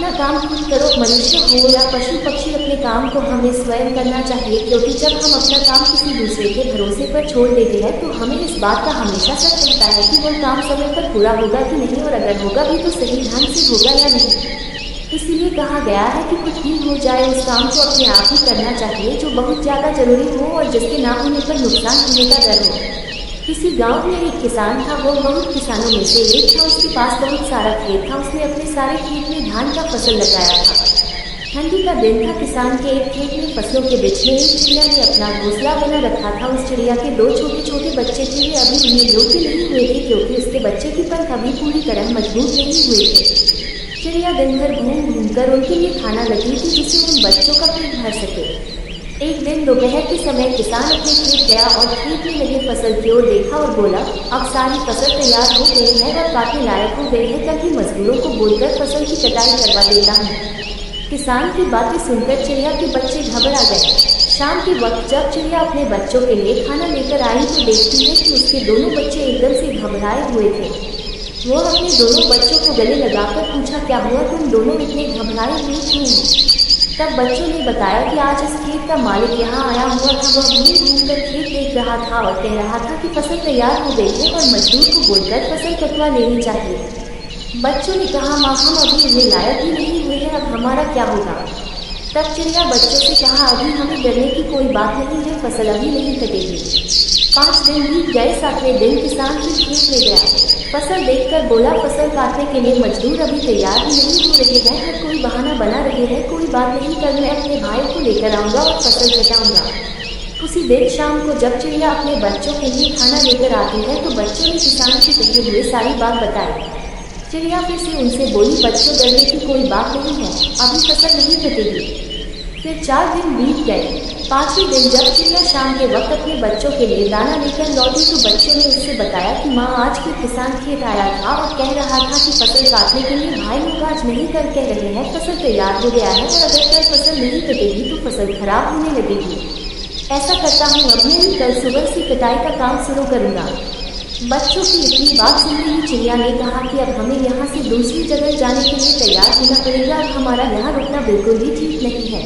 अपना काम खुद करो। मनुष्य हो या पशु पक्षी, अपने काम को हमें स्वयं करना चाहिए, क्योंकि जब हम अपना काम किसी दूसरे के भरोसे पर छोड़ देते हैं तो हमें इस बात का हमेशा शक रहता है कि वह काम समय पर पूरा होगा कि नहीं, और अगर होगा भी तो सही ढंग से होगा या नहीं। इसीलिए कहा गया है कि कुछ भी हो जाए उस काम को अपने आप ही करना चाहिए जो बहुत ज़्यादा जरूरी हो और जिसके ना होने पर नुकसान होने का डर हो। किसी गांव में एक किसान था। वो बहुत किसानों में से एक था। उसके पास बहुत सारा खेत था। उसने अपने सारे खेत में धान का फसल लगाया था। ठंडी का दिन था। किसान के एक खेत में फसलों के बीच में एक चिड़िया ने अपना घोंसला बना रखा था। उस चिड़िया के दो छोटे छोटे बच्चे थे। वे अभी उड़ने योग्य नहीं हुए थे, क्योंकि उसके बच्चे की पंख अभी पूरी तरह मजबूत नहीं हुए थे। चिड़िया दिन भर घूम घूम कर उनके लिए खाना लगी थी, जिससे उन बच्चों का पेट भर सके। एक दिन दोपहर के समय किसान अपने खेत गया और खेत में लगे फसल की ओर देखा और बोला, अब सारी फसल तैयार हो गई है और काटने लायक हो गई है, ताकि मजदूरों को बोलकर फसल की कटाई करवा देता हूँ। किसान की बातें सुनकर चिड़िया के बच्चे घबरा गए। शाम के वक्त जब चिड़िया अपने बच्चों के लिए खाना लेकर आई तो देखती है कि उसके दोनों बच्चे एकदम से घबराए हुए थे। वो अपने दोनों बच्चों को गले लगाकर पूछा, क्या हुआ, तुम दोनों इतने घबराए हुए क्यों? तब बच्चों ने बताया कि आज इस खेत का मालिक यहाँ आया हुआ था। वह घूम घूम कर खेत देख रहा था और कह रहा था कि फसल तैयार हो गई है और मजदूर को बोलकर फसल कटवा लेनी चाहिए। बच्चों ने कहा, माँ, हम अभी इन्हें लायक ही नहीं हुए हैं, अब हमारा क्या होगा? तब चिड़िया बच्चों से कहा, अभी हमें डरने की कोई बात नहीं है, फसल अभी नहीं कटेगी। 5 दिन बीत गए। 7वें दिन किसान फिर खेत में गया। फसल देखकर बोला, फसल काटने के लिए मजदूर अभी तैयार ही नहीं हो रहे हैं, हर कोई बहाना बना रहे हैं। कोई बात नहीं, कल मैं अपने भाई को लेकर आऊँगा और फसल कटाऊँगा। उसी दिन शाम को जब चिड़िया अपने बच्चों के लिए खाना लेकर आती है तो बच्चों ने किसान से कहे हुए सारी बात बताई। चिड़िया फिर से उनसे बोली, बच्चों, डरने की कोई बात नहीं है, अभी फसल नहीं कटेगी। फिर 4 दिन बीत गए। 5वें दिन जब चिड़िया शाम के वक्त अपने बच्चों के लिए दाना लेकर लौटी तो बच्चों ने उससे बताया कि माँ, आज के किसान खेत आया था और कह रहा था कि फसल काटने के लिए भाई लोग आज नहीं कल कह रहे हैं, फसल तैयार हो गया है और अगर कल फसल नहीं कटेगी तो फसल खराब होने लगेगी। ऐसा करता हूँ, अब मैं ही कल सुबह से कटाई का काम शुरू करूँगा। बच्चों की इतनी बात सुन रही चिड़िया ने कहा कि अब हमें यहाँ से दूसरी जगह जाने के लिए तैयार होना पड़ेगा, अब हमारा यहाँ रुकना बिल्कुल भी ठीक नहीं है।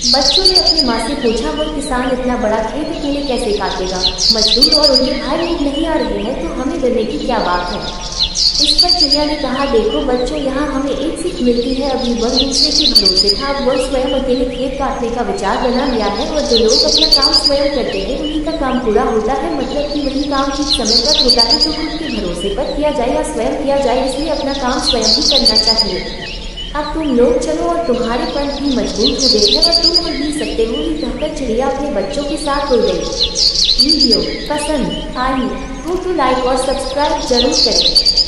बच्चों ने अपनी माँ से पूछा, वो किसान इतना बड़ा खेत अकेले कैसे काटेगा? मजदूर और उनके भाई लोग नहीं आ रहे हैं तो हमें डरने की क्या बात है? इस पर चिड़िया ने कहा, देखो बच्चों, यहाँ हमें एक सीख मिलती है। अभी वह दूसरे के भरोसे था, अब वह स्वयं अकेले खेत काटने का विचार बना लिया है और जो लोग अपना काम स्वयं करते हैं उन्हीं का काम पूरा होता है। मतलब कि वही काम ठीक समय पर होता है जो खुद के भरोसे पर किया जाए या स्वयं किया जाए, इसलिए अपना काम स्वयं ही करना चाहिए। अब तुम लोग चलो और तुम्हारे पंख भी मजबूत हो गए हैं और तुम उड़ भी सकते हो। ये कहकर चिड़िया अपने बच्चों के साथ उड़ गई। वीडियो पसंद आई हो तो लाइक और सब्सक्राइब जरूर करें।